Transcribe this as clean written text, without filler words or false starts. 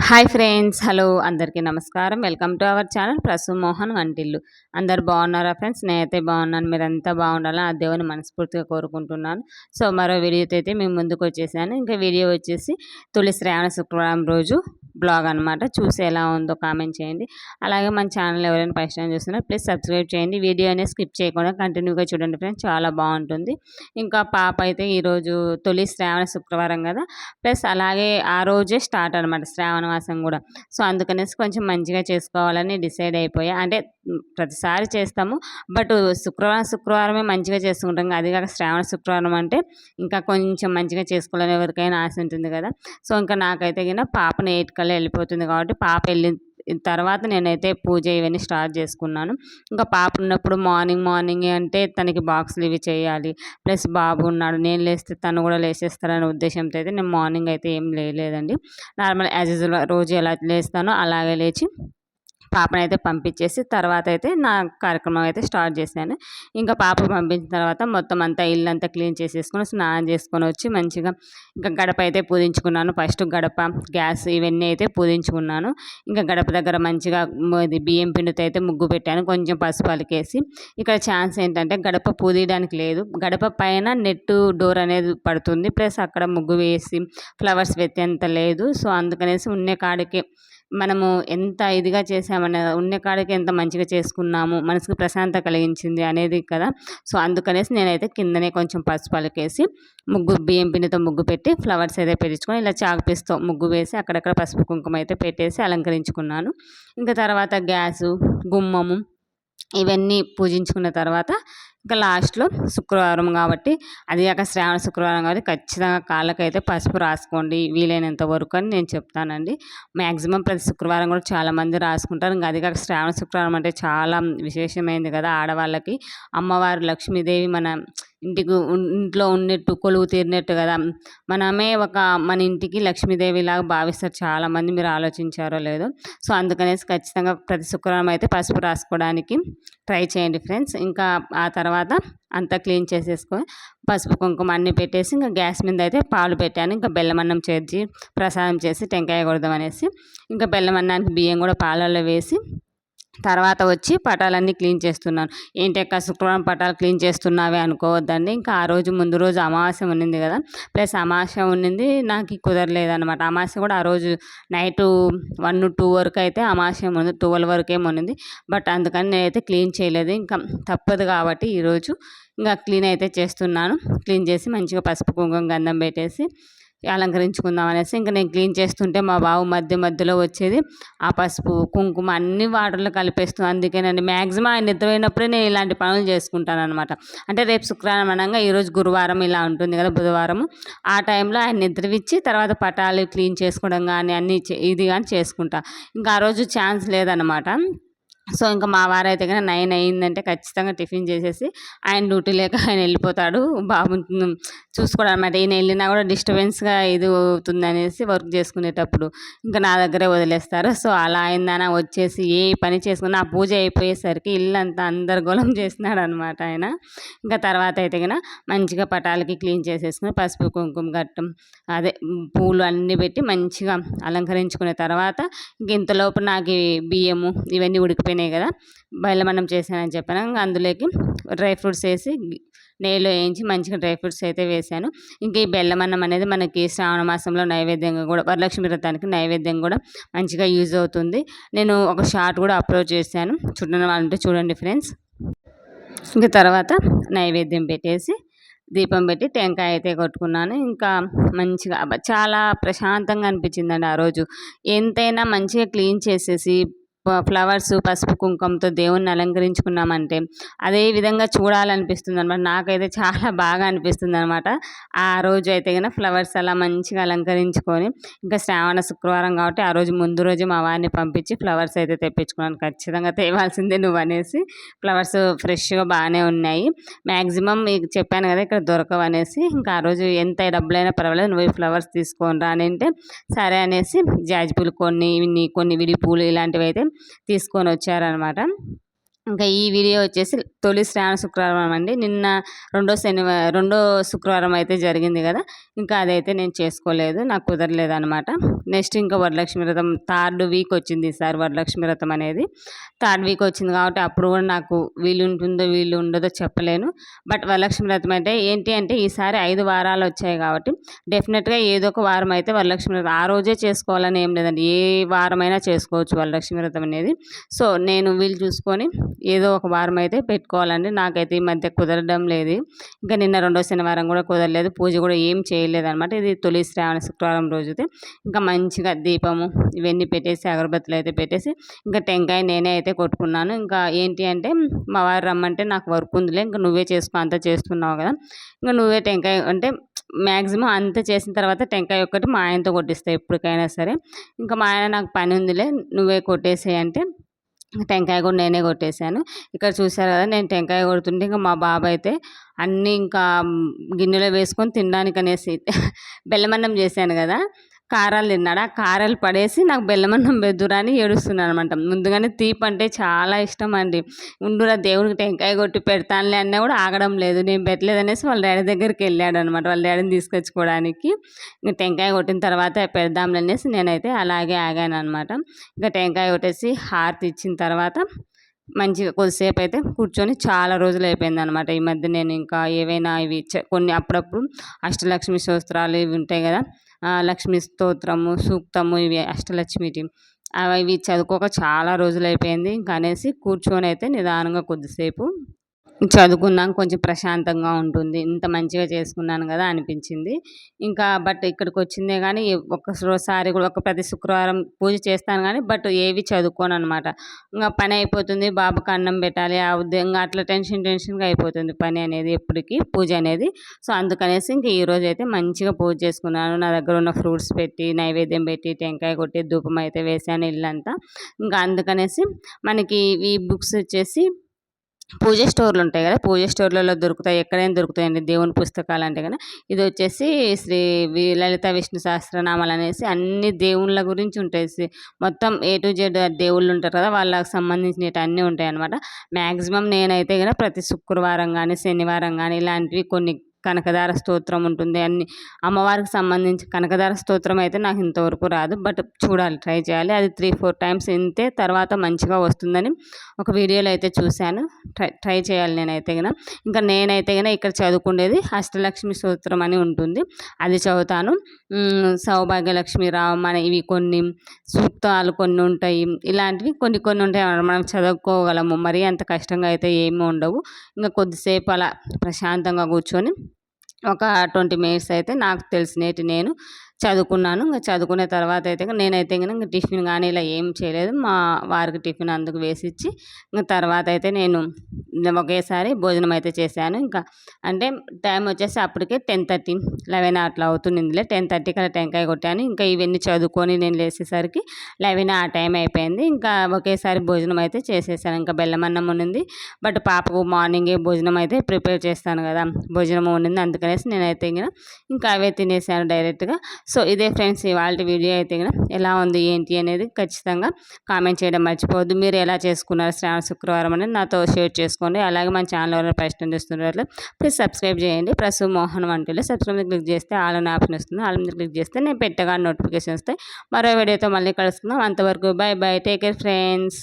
Hi friends, hello అందరికీ నమస్కారం. Welcome to our channel Prasu Mohan వంటిల్లు. అందరు బాగున్నారా ఫ్రెండ్స్? నేనైతే బాగున్నాను. మీరంతా బాగుండాలని ఆ దేవుని మనస్ఫూర్తిగా కోరుకుంటున్నాను. సో మరో వీడియోతో అయితే మేము ముందుకు వచ్చేసాను. ఇంకా వీడియో వచ్చేసి తొలి శ్రావణ శుక్రవారం రోజు బ్లాగ్ అనమాట. చూసి ఎలా ఉందో కామెంట్ చేయండి. అలాగే మన ఛానల్ ఎవరైనా ఫస్ట్ టైం చూస్తున్నారో ప్లీజ్ సబ్స్క్రైబ్ చేయండి. వీడియో అనేది స్కిప్ చేయకుండా కంటిన్యూగా చూడండి ఫ్రెండ్స్, చాలా బాగుంటుంది. ఇంకా పాప అయితే ఈరోజు తొలి శ్రావణ శుక్రవారం కదా, ప్లస్ అలాగే ఆ రోజే స్టార్ట్ అనమాట శ్రావణ మాసం కూడా. సో అందుకనేసి కొంచెం మంచిగా చేసుకోవాలని డిసైడ్ అయిపోయా. అంటే ప్రతిసారి చేస్తాము, బట్ శుక్రవారమే మంచిగా చేసుకుంటాం. అది కాక శ్రావణ శుక్రవారం అంటే ఇంకా కొంచెం మంచిగా చేసుకోవాలని ఎవరికైనా ఆశ ఉంటుంది కదా. సో ఇంకా నాకైతే కింద పాపను 8 కల్లా వెళ్ళిపోతుంది కాబట్టి పాప వెళ్ళిన తర్వాత నేనైతే పూజ ఇవన్నీ స్టార్ట్ చేసుకున్నాను. ఇంకా పాప ఉన్నప్పుడు మార్నింగ్ అంటే తనకి బాక్సులు ఇవి చేయాలి, ప్లస్ బాబు ఉన్నాడు, నేను లేస్తే తను కూడా లేచేస్తారనే ఉద్దేశంతో అయితే నేను మార్నింగ్ అయితే ఏం లేదండి. నార్మల్ యాజ్ యూజువల్ రోజు ఎలా లేస్తానో అలాగే లేచి పాపనైతే పంపించేసి తర్వాత అయితే నా కార్యక్రమం అయితే స్టార్ట్ చేశాను. ఇంకా పాప పంపించిన తర్వాత మొత్తం అంతా ఇల్లంతా క్లీన్ చేసేసుకొని స్నానం చేసుకొని వచ్చి మంచిగా ఇంకా గడప అయితే పూజించుకున్నాను. ఫస్ట్ గడప, గ్యాస్ ఇవన్నీ అయితే పూజించుకున్నాను. ఇంకా గడప దగ్గర మంచిగా ఇది బియ్యం పిండితో అయితే ముగ్గు పెట్టాను, కొంచెం పసుపు అలికేసి. ఇక్కడ ఛాన్స్ ఏంటంటే గడప పూదియడానికి లేదు, గడప పైన నెట్టు డోర్ అనేది పడుతుంది, ప్లస్ అక్కడ ముగ్గు వేసి ఫ్లవర్స్ పెట్టేంత లేదు. సో అందుకనేసి ఉన్నే కాడికి మనము ఎంత ఇదిగా చేసామనే ఉన్న కాడికి ఎంత మంచిగా చేసుకున్నాము, మనసుకు ప్రశాంతత కలిగించింది అనేది కదా. సో అందుకనేసి నేనైతే కిందనే కొంచెం పసుపు అలికేసి ముగ్గు బియ్యం పిండితో ముగ్గు పెట్టి ఫ్లవర్స్ అయితే పెట్టించుకొని ఇలా చాక్పీస్తో ముగ్గు వేసి అక్కడక్కడ పసుపు కుంకుమ అయితే పెట్టేసి అలంకరించుకున్నాను. ఇంకా తర్వాత గ్యాసు, గుమ్మము ఇవన్నీ పూజించుకున్న తర్వాత ఇంకా లాస్ట్లో శుక్రవారం కాబట్టి, అది కాక శ్రావణ శుక్రవారం కాబట్టి ఖచ్చితంగా కాళ్ళకైతే పసుపు రాసుకోండి వీలైనంత వరకు అని నేను చెప్తానండి. మ్యాక్సిమం ప్రతి శుక్రవారం కూడా చాలామంది రాసుకుంటారు. ఇంకా అది కాక శ్రావణ శుక్రవారం అంటే చాలా విశేషమైంది కదా ఆడవాళ్ళకి. అమ్మవారు లక్ష్మీదేవి మన ఇంట్లో ఉన్నట్టు కొలువు తీరినట్టు కదా. మన ఇంటికి లక్ష్మీదేవి లాగా భావిస్తారు చాలామంది, మీరు ఆలోచించారో లేదో. సో అందుకనేసి ఖచ్చితంగా ప్రతి శుక్రవారం అయితే పసుపు రాసుకోవడానికి ట్రై చేయండి ఫ్రెండ్స్. ఇంకా ఆ తర్వాత అంతా క్లీన్ చేసేసుకొని పసుపు కుంకుమ అన్నీ పెట్టేసి ఇంకా గ్యాస్ మీద అయితే పాలు పెట్టాను. ఇంకా బెల్లం అన్నం చేర్చి ప్రసాదం చేసి టెంకాయ కొడదాం అనేసి ఇంకా బెల్లం అన్నానికి బియ్యం కూడా పాలల్లో వేసి తర్వాత వచ్చి పటాలన్నీ క్లీన్ చేస్తున్నాను. ఏంటి అక్క శుక్రవారం పటాలు క్లీన్ చేస్తున్నావే అనుకోవద్దండి. ఇంకా ఆ రోజు ముందు రోజు అమావాస్య ఉన్నింది కదా, ప్లస్ అమావాస్య ఉన్నింది నాకు కుదరలేదన్నమాట. అమావాస్య కూడా ఆ రోజు నైటు 1-2 వరకు అయితే అమావాస్య ఉంది, 12 వరకే ఉన్నింది. బట్ అందుకని నేనైతే క్లీన్ చేయలేదు, ఇంకా తప్పదు కాబట్టి ఈరోజు ఇంకా క్లీన్ అయితే చేస్తున్నాను. క్లీన్ చేసి మంచిగా పసుపు కుంకుమ గంధం పెట్టేసి అలంకరించుకుందాం అనేసి ఇంకా నేను క్లీన్ చేస్తుంటే మా బాబు మధ్యలో వచ్చేది ఆ పసుపు కుంకుమ అన్ని వాటర్లో కలిపేస్తుంది. అందుకేనండి మ్యాక్సిమం ఆయన నిద్రపోయినప్పుడే నేను ఇలాంటి పనులు చేసుకుంటాను అనమాట. అంటే రేపు శుక్రవారం అనగా ఈరోజు గురువారం ఇలా ఉంటుంది కదా, బుధవారం ఆ టైంలో ఆయన నిద్రవిచ్చి తర్వాత పటాలు క్లీన్ చేసుకోవడం కానీ అన్నీ ఇది కానీ చేసుకుంటా. ఇంకా ఆ రోజు ఛాన్స్ లేదనమాట. సో ఇంకా మా వారైతే కానీ 9 అయిందంటే ఖచ్చితంగా టిఫిన్ చేసేసి ఆయన డ్యూటీ లేక ఆయన వెళ్ళిపోతాడు బాబు చూసుకోవడం అనమాట. ఈయన వెళ్ళినా కూడా డిస్టర్బెన్స్గా ఇది అవుతుంది అనేసి వర్క్ చేసుకునేటప్పుడు ఇంకా నా దగ్గరే వదిలేస్తారు. సో అలా అయిందన వచ్చేసి ఏ పని చేసుకున్నా ఆ పూజ అయిపోయేసరికి ఇల్లంతా అందరిగోళం చేసినాడు అనమాట ఆయన. ఇంకా తర్వాత అయితే కనుక మంచిగా పటాలకి క్లీన్ చేసేసుకుని పసుపు కుంకుమ గట్టం అదే పూలు అన్నీ పెట్టి మంచిగా అలంకరించుకున్న తర్వాత ఇంక ఇంతలోపు నాకు బియ్యము ఇవన్నీ ఉడికిపోయినాయి కదా, బెల్లం అన్నం చేశానని చెప్పాను. అందులోకి డ్రై ఫ్రూట్స్ వేసి నెయ్యిలో వేయించి మంచిగా డ్రై ఫ్రూట్స్ అయితే వేసాను. ఇంకా ఈ బెల్లం అన్నం అనేది మనకి శ్రావణ మాసంలో నైవేద్యంగా కూడా, వరలక్ష్మి వ్రతానికి నైవేద్యం కూడా మంచిగా యూజ్ అవుతుంది. నేను ఒక షార్ట్ కూడా అప్లోడ్ చేశాను, చూడని వాళ్ళంటే చూడండి ఫ్రెండ్స్. ఇంకా తర్వాత నైవేద్యం పెట్టేసి దీపం పెట్టి టెంకాయ అయితే కొట్టుకున్నాను. ఇంకా మంచిగా చాలా ప్రశాంతంగా అనిపించిందండి ఆ రోజు. ఎంతైనా మంచిగా క్లీన్ చేసేసి ఫ్లవర్స్ పసుపు కుంకుమతో దేవుణ్ణి అలంకరించుకున్నామంటే అదే విధంగా చూడాలనిపిస్తుంది అనమాట. నాకైతే చాలా బాగా అనిపిస్తుంది అనమాట. ఆ రోజు అయితే కనుక ఫ్లవర్స్ అలా మంచిగా అలంకరించుకొని ఇంకా శ్రావణ శుక్రవారం కాబట్టి ఆ రోజు ముందు రోజు మా వారిని పంపించి ఫ్లవర్స్ అయితే తెప్పించుకున్నాను. ఖచ్చితంగా తేవాల్సిందే నువ్వు అనేసి. ఫ్లవర్స్ ఫ్రెష్గా బాగానే ఉన్నాయి. మ్యాక్సిమం మీకు చెప్పాను కదా ఇక్కడ దొరకవు అనేసి. ఇంకా ఆ రోజు ఎంత డబ్బులైనా పర్వాలేదు నువ్వు ఈ ఫ్లవర్స్ తీసుకొని రా అని అంటే సరే అనేసి జాజి పూలు కొన్ని విడి పూలు ఇలాంటివి అయితే తీసుకొని వచ్చారనమాట. ఇంకా ఈ వీడియో వచ్చేసి తొలి శ్రావణ శుక్రవారం అండి. నిన్న రెండో శుక్రవారం అయితే జరిగింది కదా, ఇంకా అదైతే నేను చేసుకోలేదు, నాకు కుదరలేదనమాట. నెక్స్ట్ ఇంకా వరలక్ష్మి వ్రతం థర్డ్ వీక్ వచ్చింది ఈసారి వరలక్ష్మి వ్రతం అనేది. థర్డ్ వీక్ వచ్చింది కాబట్టి అప్పుడు కూడా నాకు వీలు ఉండదో చెప్పలేను. బట్ వరలక్ష్మి వ్రతం అంటే ఏంటి అంటే ఈసారి 5 వారాలు వచ్చాయి కాబట్టి డెఫినెట్గా ఏదో ఒక వారం అయితే వరలక్ష్మి వ్రతం ఆ రోజే చేసుకోవాలని ఏం లేదండి, ఏ వారమైనా చేసుకోవచ్చు వరలక్ష్మి వ్రతం అనేది. సో నేను వీలు చూసుకొని ఏదో ఒక వారం అయితే పెట్టుకోవాలండి. నాకైతే ఈ మధ్య కుదరడం లేదు. ఇంకా నిన్న రెండో శనివారం కూడా కుదరలేదు, పూజ కూడా ఏం చేయలేదు అనమాట. ఇది తొలి శ్రావణ శుక్రవారం రోజుతే ఇంకా మంచిగా దీపము ఇవన్నీ పెట్టేసి అగరబత్తులు అయితే పెట్టేసి ఇంకా టెంకాయ నేనే అయితే కొట్టుకున్నాను. ఇంకా ఏంటి అంటే మా వారు రమ్మంటే నాకు వర్క్ ఉందిలే, ఇంకా నువ్వే చేసుకో, అంతా చేస్తున్నావు కదా, ఇంకా నువ్వే టెంకాయ అంటే మ్యాక్సిమం అంతా చేసిన తర్వాత టెంకాయ ఒక్కటి మా ఆయనతో కొట్టిస్తాయి ఎప్పటికైనా సరే. ఇంకా మా ఆయన నాకు పని ఉందిలే నువ్వే కొట్టేసేయి అంటే టెంకాయ కూడా నేనే కొట్టేశాను. ఇక్కడ చూసారు కదా, నేను టెంకాయ కొడుతుంటే ఇంకా మా బాబు అయితే అన్నీ ఇంకా గిన్నెలో వేసుకొని తినడానికి అనేసి బెల్లమన్నం చేశాను కదా, కారాలు తిన్నాడు. ఆ కారాలు పడేసి నాకు బెల్లమన్నం బెద్దురా అని ఏడుస్తున్నాను అనమాట. ముందుగానే తీపి అంటే చాలా ఇష్టం అండి. ఉండురా దేవుడికి టెంకాయ కొట్టి పెడతానులే అన్నా కూడా ఆగడం లేదు. నేను పెట్టలేదనేసి వాళ్ళ డాడీ దగ్గరికి వెళ్ళాడు అనమాట, వాళ్ళ డాడీని తీసుకొచ్చుకోవడానికి. ఇంకా టెంకాయ కొట్టిన తర్వాత పెడదాంలే అనేసి నేనైతే అలాగే ఆగాను అనమాట. ఇంకా టెంకాయ కొట్టేసి హారతి ఇచ్చిన తర్వాత మంచిగా కొద్దిసేపు అయితే కూర్చొని చాలా రోజులు అయిపోయింది అనమాట. ఈ మధ్య నేను ఇంకా ఏవైనా ఇవి కొన్ని అప్పుడప్పుడు అష్టలక్ష్మి స్తోత్రాలు ఇవి ఉంటాయి కదా, లక్ష్మీ స్తోత్రము సూక్తము ఇవి అష్టలక్ష్మిటి అవి ఇవి చదువుకోక చాలా రోజులు అయిపోయింది. ఇంకా అనేసి కూర్చొని అయితే నిదానంగా కొద్దిసేపు చదువుకుందాం, కొంచెం ప్రశాంతంగా ఉంటుంది, ఇంత మంచిగా చేసుకున్నాను కదా అనిపించింది. ఇంకా బట్ ఇక్కడికి వచ్చిందే కానీ ఒక్కసారి కూడా ప్రతి శుక్రవారం పూజ చేస్తాను కానీ బట్ ఏవి చదువుకోను అనమాట. ఇంకా పని అయిపోతుంది, బాబుకి అన్నం పెట్టాలి, ఆ ఉద్యోగంగా అట్లా టెన్షన్గా అయిపోతుంది పని అనేది ఎప్పటికీ పూజ అనేది. సో అందుకనేసి ఇంక ఈరోజు అయితే మంచిగా పూజ చేసుకున్నాను. నా దగ్గర ఉన్న ఫ్రూట్స్ పెట్టి నైవేద్యం పెట్టి టెంకాయ కొట్టి ధూపం అయితే వేసాను ఇల్లంతా. ఇంకా అందుకనేసి మనకి ఈ బుక్స్ వచ్చేసి పూజ స్టోర్లు ఉంటాయి కదా, పూజ స్టోర్లలో దొరుకుతాయి, ఎక్కడైనా దొరుకుతాయండి దేవుని పుస్తకాలు అంటే కదా. ఇది వచ్చేసి లలిత విష్ణు సహస్రనామాలు అనేసి అన్ని దేవుళ్ళ గురించి ఉంటాయి. మొత్తం A to Z దేవుళ్ళు ఉంటారు కదా, వాళ్ళకి సంబంధించినవి అన్నీ ఉంటాయి అనమాట. మ్యాక్సిమం నేనైతే కదా ప్రతి శుక్రవారం కానీ శనివారం కానీ ఇలాంటివి కొన్ని కనకదార స్తోత్రం ఉంటుంది, అన్ని అమ్మవారికి సంబంధించి కనకదార స్తోత్రం అయితే నాకు ఇంతవరకు రాదు, బట్ చూడాలి, ట్రై చేయాలి. అది 3-4 టైమ్స్ వింటే తర్వాత మంచిగా వస్తుందని ఒక వీడియోలో అయితే చూశాను. ట్రై చేయాలి నేనైతే గన. ఇంకా నేనైతే గన ఇక్కడ చదువుకునేది అష్టలక్ష్మి స్తోత్రం అని ఉంటుంది, అది చదువుతాను. సౌభాగ్యలక్ష్మి రావమని ఇవి కొన్ని సూక్తాలు కొన్ని ఉంటాయి, ఇలాంటివి కొన్ని కొన్ని ఉంటాయి మనం చదువుకోగలము, మరీ అంత కష్టంగా అయితే ఏమీ ఉండవు. ఇంకా కొద్దిసేపు అలా ప్రశాంతంగా కూర్చొని ఒక 20 మినిట్స్ అయితే నాకు తెలిసినవి నేను చదువుకున్నాను. ఇంకా చదువుకున్న తర్వాత అయితే నేనైతే ఇంకా టిఫిన్ కానీ ఇలా ఏం చేయలేదు, మా వారికి టిఫిన్ అందుకు వేసిచ్చి ఇంకా తర్వాత అయితే నేను ఒకేసారి భోజనం అయితే చేశాను. ఇంకా అంటే టైం వచ్చేసి అప్పటికే 10:30 11 అట్లా అవుతుందిలే. 10:30 కల్లా టెంకాయ కొట్టాను. ఇంకా ఇవన్నీ చదువుకొని నేను లేచేసరికి 11 ఆ టైం అయిపోయింది. ఇంకా ఒకేసారి భోజనం అయితే చేసేసాను. ఇంకా బెల్లమన్నం ఉండింది, బట్ పాపకు మార్నింగే భోజనం అయితే ప్రిపేర్ చేస్తాను కదా, భోజనం ఉండింది, అందుకనేసి నేనైతే ఇంకా అవే తినేసాను డైరెక్ట్గా. సో ఇదే ఫ్రెండ్స్ ఇవాళ వీడియో అయితే ఎలా ఉంది ఏంటి అనేది ఖచ్చితంగా కామెంట్ చేయడం మర్చిపోవద్దు. మీరు ఎలా చేసుకున్నారు శ్రావణ శుక్రవారం అనేది నాతో షేర్ చేసుకోండి. అలాగే మన ఛానల్ ఎవరైనా ప్రశ్న చేస్తున్నట్లు ప్లీజ్ సబ్స్క్రైబ్ చేయండి. ప్రసు మోహన్ వంటిలో సబ్స్క్రైబ్ మీద క్లిక్ చేస్తే ఆల్ అనే ఆప్షన్ వస్తుంది, ఆల్ మీద క్లిక్ చేస్తే నేను పెట్టగా నోటిఫికేషన్ వస్తాయి. మరో వీడియోతో మళ్ళీ కలుస్తున్నాం, అంతవరకు by by, take care friends.